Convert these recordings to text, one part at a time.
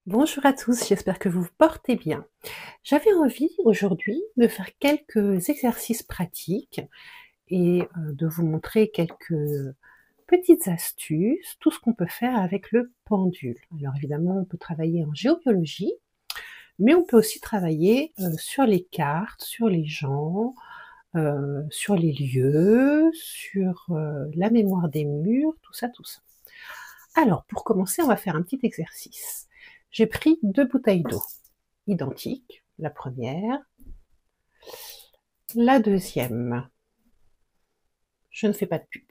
Bonjour à tous, j'espère que vous vous portez bien. J'avais envie aujourd'hui de faire quelques exercices pratiques et de vous montrer quelques petites astuces, tout ce qu'on peut faire avec le pendule. Alors évidemment, on peut travailler en géobiologie, mais on peut aussi travailler sur les cartes, sur les gens, sur les lieux, sur la mémoire des murs, tout ça, tout ça. Alors, pour commencer, on va faire un petit exercice. J'ai pris 2 bouteilles d'eau identiques, la première, la deuxième. Je ne fais pas de pub.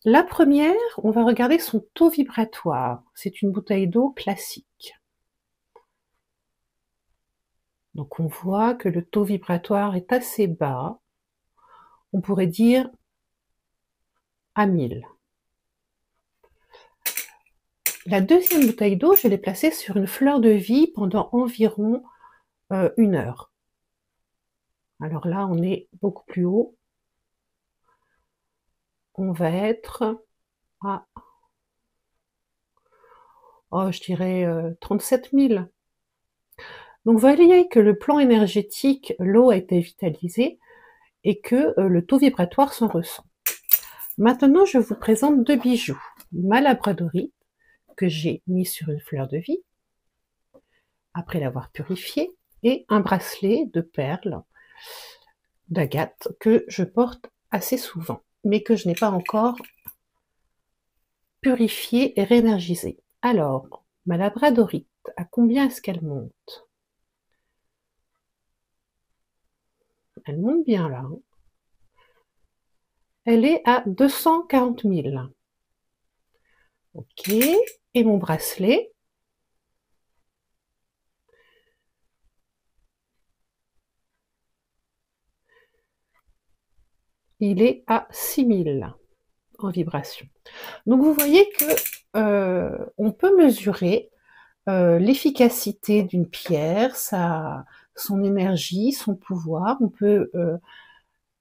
La première, on va regarder son taux vibratoire. C'est une bouteille d'eau classique. Donc on voit que le taux vibratoire est assez bas. On pourrait dire à 1000. La deuxième bouteille d'eau, je l'ai placée sur une fleur de vie pendant environ 1 heure. Alors là, on est beaucoup plus haut. On va être à, je dirais 37 000. Donc vous voyez que le plan énergétique, l'eau a été vitalisée et que le taux vibratoire s'en ressent. Maintenant, je vous présente 2 bijoux. Ma labradorite, que j'ai mis sur une fleur de vie, après l'avoir purifiée, et un bracelet de perles d'agate que je porte assez souvent, mais que je n'ai pas encore purifié et réénergisé. Alors, ma labradorite, à combien est-ce qu'elle monte? Elle monte bien là. Elle est à 240 000. Ok. Et mon bracelet, il est à 6000 en vibration. Donc vous voyez que on peut mesurer l'efficacité d'une pierre, son énergie, son pouvoir. On peut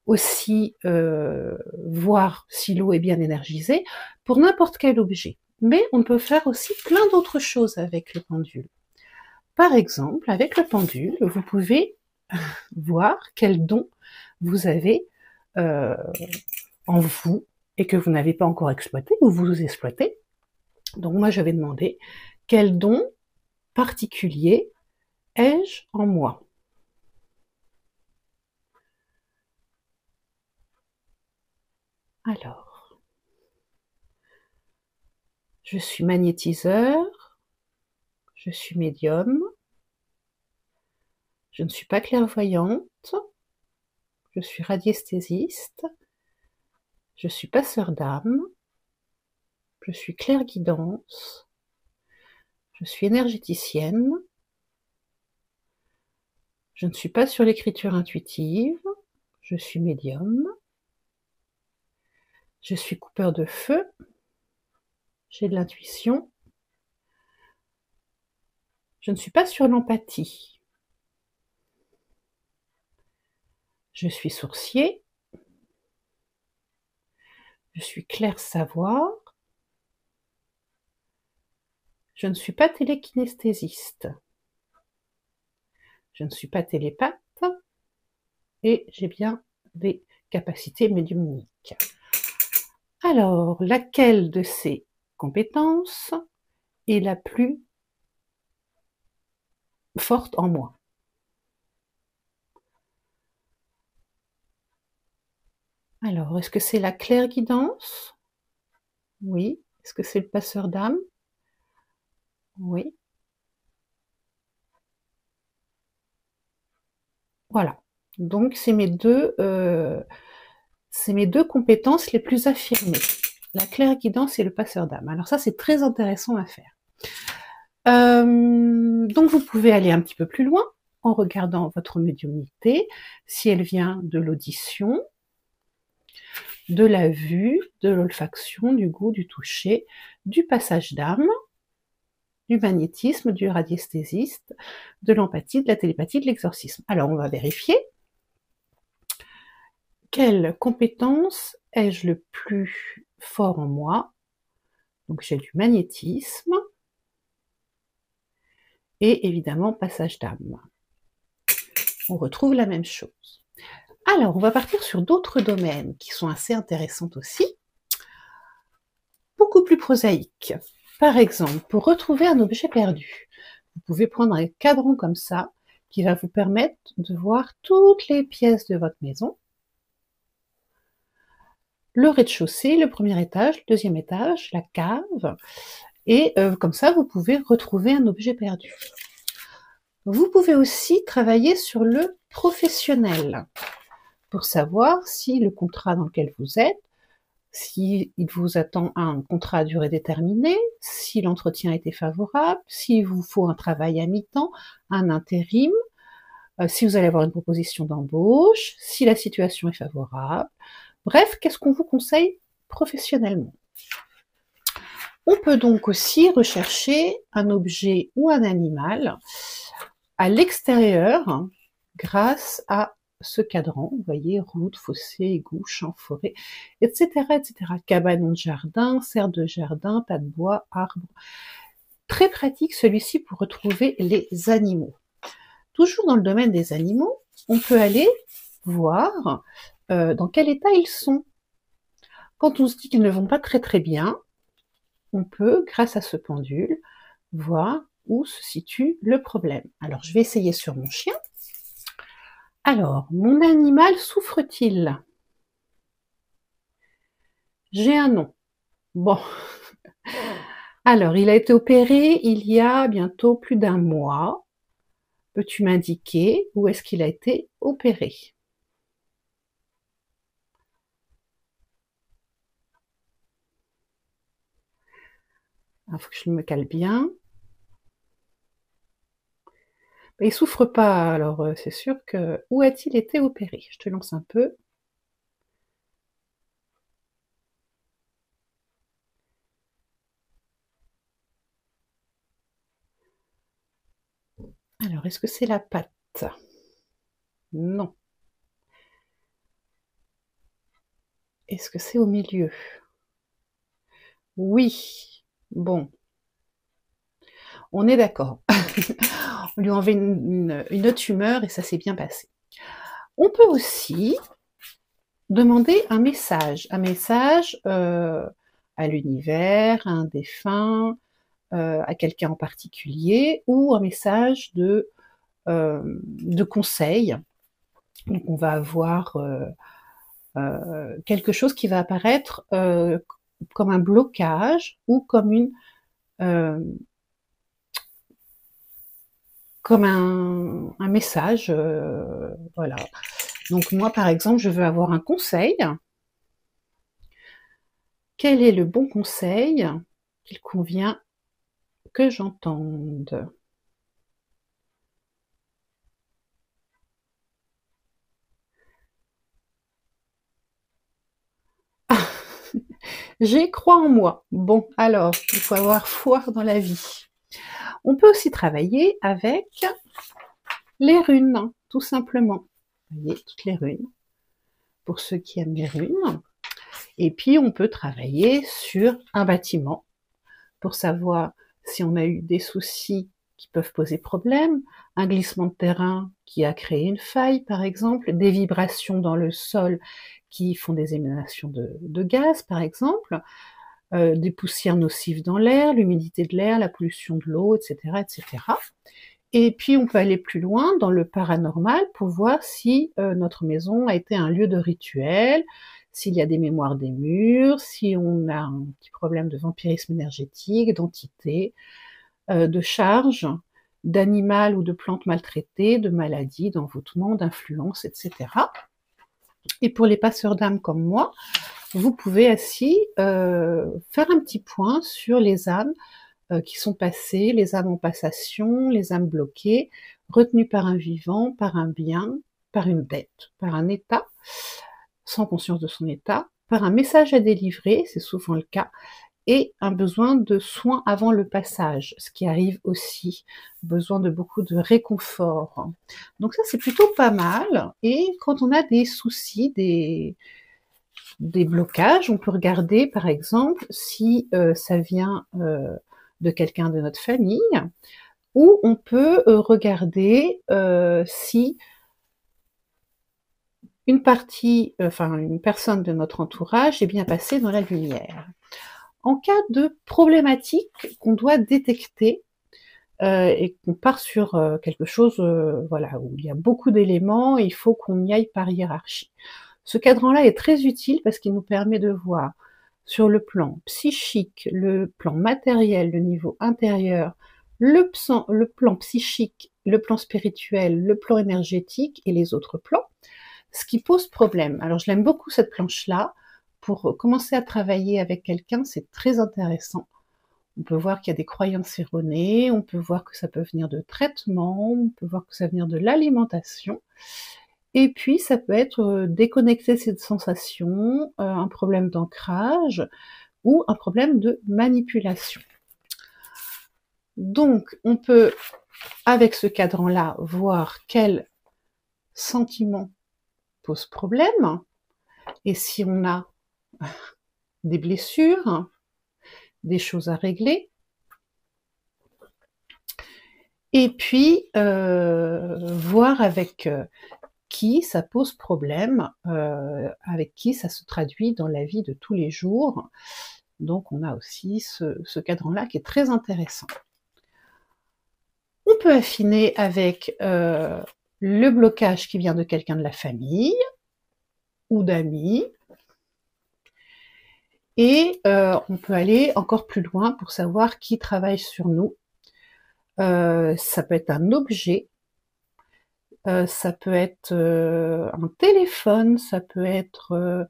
aussi voir si l'eau est bien énergisée pour n'importe quel objet. Mais on peut faire aussi plein d'autres choses avec le pendule. Par exemple, avec le pendule, vous pouvez voir quel don vous avez en vous et que vous n'avez pas encore exploité ou vous exploitez. Donc moi, je vais demander quel don particulier ai-je en moi? Alors, je suis magnétiseur, je suis médium, je ne suis pas clairvoyante, je suis radiesthésiste, je suis passeur d'âme, je suis clairguidance, je suis énergéticienne, je ne suis pas sur l'écriture intuitive, je suis médium, je suis coupeur de feu, j'ai de l'intuition, je ne suis pas sur l'empathie, je suis sourcier, je suis clair savoir, je ne suis pas télékinesthésiste, je ne suis pas télépathe et j'ai bien des capacités médiumniques. Alors, laquelle de ces compétences est la plus forte en moi? Alors, est-ce que c'est la clairguidance? Oui. Est-ce que c'est le passeur d'âme? Oui. Voilà. Donc, c'est mes deux compétences les plus affirmées. La clairguidance et le passeur d'âme. Alors ça, c'est très intéressant à faire. Donc, vous pouvez aller un petit peu plus loin en regardant votre médiumnité, si elle vient de l'audition, de la vue, de l'olfaction, du goût, du toucher, du passage d'âme, du magnétisme, du radiesthésiste, de l'empathie, de la télépathie, de l'exorcisme. Alors, on va vérifier. Quelle compétence ai-je le plus fort en moi? Donc, j'ai du magnétisme, et évidemment passage d'âme. On retrouve la même chose. Alors, on va partir sur d'autres domaines qui sont assez intéressants aussi, beaucoup plus prosaïques. Par exemple, pour retrouver un objet perdu, vous pouvez prendre un cadran comme ça, qui va vous permettre de voir toutes les pièces de votre maison. Le rez-de-chaussée, le premier étage, le deuxième étage, la cave, et comme ça, vous pouvez retrouver un objet perdu. Vous pouvez aussi travailler sur le professionnel, pour savoir si le contrat dans lequel vous êtes, s'il vous attend un contrat à durée déterminée, si l'entretien était favorable, s'il vous faut un travail à mi-temps, un intérim, si vous allez avoir une proposition d'embauche, si la situation est favorable. Bref, qu'est-ce qu'on vous conseille professionnellement? On peut donc aussi rechercher un objet ou un animal à l'extérieur grâce à ce cadran, vous voyez, route, fossé, égout, champ, forêt, etc., etc. Cabanon de jardin, serre de jardin, tas de bois, arbre. Très pratique celui-ci pour retrouver les animaux. Toujours dans le domaine des animaux, on peut aller voir dans quel état ils sont. Quand on se dit qu'ils ne vont pas très très bien, on peut, grâce à ce pendule, voir où se situe le problème. Alors, je vais essayer sur mon chien. Alors, mon animal souffre-t-il? J'ai un nom. Bon. Alors, il a été opéré il y a bientôt plus d'un mois. Peux-tu m'indiquer où est-ce qu'il a été opéré? Il faut que je me cale bien. Il souffre pas, alors c'est sûr que... Où a-t-il été opéré? Je te lance un peu. Alors, est-ce que c'est la patte? Non. Est-ce que c'est au milieu? Oui. Bon. On est d'accord. On lui a enlevé une autre tumeur et ça s'est bien passé. On peut aussi demander un message à l'univers, à un défunt, à quelqu'un en particulier, ou un message de conseil. Donc on va avoir quelque chose qui va apparaître comme un blocage ou comme un message, voilà. Donc moi, par exemple, je veux avoir un conseil. Quel est le bon conseil qu'il convient que j'entende? Ah, j'y crois en moi. Bon, alors, il faut avoir foi dans la vie. On peut aussi travailler avec les runes, tout simplement. Vous voyez, toutes les runes, pour ceux qui aiment les runes. Et puis, on peut travailler sur un bâtiment pour savoir si on a eu des soucis qui peuvent poser problème, un glissement de terrain qui a créé une faille, par exemple, des vibrations dans le sol qui font des émanations de gaz, par exemple, des poussières nocives dans l'air, l'humidité de l'air, la pollution de l'eau, etc., etc. Et puis, on peut aller plus loin dans le paranormal pour voir si notre maison a été un lieu de rituel, s'il y a des mémoires des murs, si on a un petit problème de vampirisme énergétique, d'entité, de charge, d'animal ou de plantes maltraitées, de maladies, d'envoûtement, d'influence, etc. Et pour les passeurs d'âme comme moi, vous pouvez ainsi faire un petit point sur les âmes qui sont passées, les âmes en passation, les âmes bloquées, retenues par un vivant, par un bien, par une bête, par un état, sans conscience de son état, par un message à délivrer, c'est souvent le cas, et un besoin de soins avant le passage, ce qui arrive aussi, besoin de beaucoup de réconfort. Donc ça, c'est plutôt pas mal. Et quand on a des soucis, des blocages, on peut regarder, par exemple, si ça vient de quelqu'un de notre famille, ou on peut regarder si une partie, enfin une personne de notre entourage est bien passée dans la lumière. En cas de problématique qu'on doit détecter et qu'on part sur quelque chose voilà, où il y a beaucoup d'éléments, il faut qu'on y aille par hiérarchie. Ce cadran-là est très utile parce qu'il nous permet de voir sur le plan psychique, le plan matériel, le niveau intérieur, le plan psychique, le plan spirituel, le plan énergétique et les autres plans, ce qui pose problème. Alors je l'aime beaucoup cette planche-là. Pour commencer à travailler avec quelqu'un, c'est très intéressant. On peut voir qu'il y a des croyances erronées, on peut voir que ça peut venir de traitements, on peut voir que ça peut venir de l'alimentation. Et puis ça peut être déconnecter cette sensation, un problème d'ancrage ou un problème de manipulation. Donc on peut, avec ce cadran-là, voir quel sentiment pose problème, et si on a des blessures, des choses à régler, et puis voir avec qui ça pose problème, avec qui ça se traduit dans la vie de tous les jours. Donc on a aussi ce cadran-là qui est très intéressant. On peut affiner avec le blocage qui vient de quelqu'un de la famille ou d'amis, et on peut aller encore plus loin pour savoir qui travaille sur nous. Ça peut être un objet, ça peut être un téléphone, ça peut être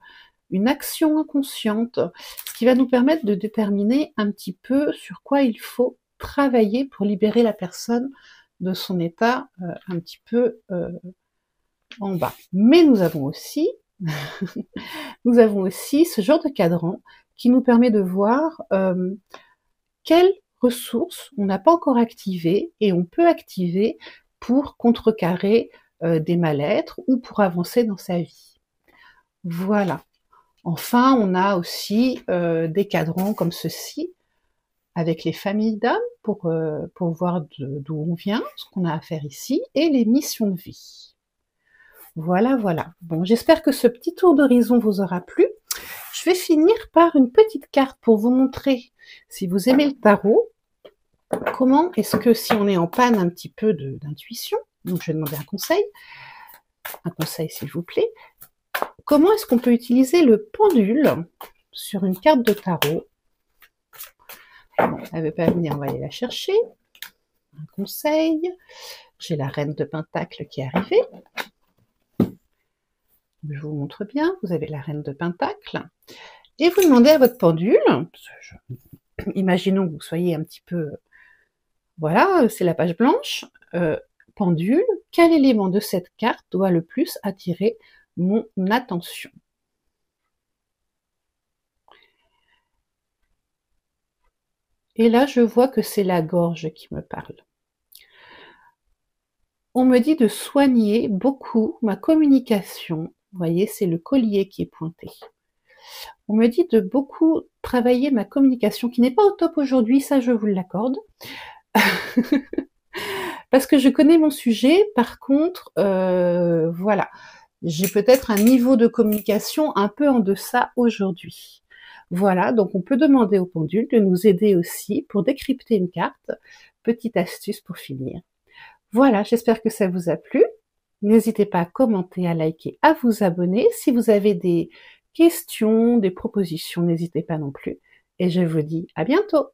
une action inconsciente, ce qui va nous permettre de déterminer un petit peu sur quoi il faut travailler pour libérer la personne de son état un petit peu en bas. Mais nous avons aussi ce genre de cadran qui nous permet de voir quelles ressources on n'a pas encore activées et on peut activer pour contrecarrer des mal-être ou pour avancer dans sa vie. Voilà. Enfin, on a aussi des cadrans comme ceci, avec les familles d'âmes, pour voir d'où on vient, ce qu'on a à faire ici, et les missions de vie. Voilà, voilà. Bon, j'espère que ce petit tour d'horizon vous aura plu. Je vais finir par une petite carte pour vous montrer, si vous aimez le tarot, comment est-ce que, si on est en panne un petit peu d'intuition, donc je vais demander un conseil s'il vous plaît, comment est-ce qu'on peut utiliser le pendule sur une carte de tarot? Bon, elle ne veut pas venir, on va aller la chercher. Un conseil. J'ai la reine de Pentacle qui est arrivée. Je vous montre bien, vous avez la reine de Pentacle. Et vous demandez à votre pendule, imaginons que vous soyez un petit peu, voilà, c'est la page blanche, pendule, quel élément de cette carte doit le plus attirer mon attention? Et là, je vois que c'est la gorge qui me parle. On me dit de soigner beaucoup ma communication. Vous voyez, c'est le collier qui est pointé. On me dit de beaucoup travailler ma communication, qui n'est pas au top aujourd'hui, ça je vous l'accorde. Parce que je connais mon sujet, par contre, voilà, j'ai peut-être un niveau de communication un peu en deçà aujourd'hui. Voilà, donc on peut demander au pendule de nous aider aussi pour décrypter une carte. Petite astuce pour finir. Voilà, j'espère que ça vous a plu. N'hésitez pas à commenter, à liker, à vous abonner. Si vous avez des questions, des propositions, n'hésitez pas non plus. Et je vous dis à bientôt.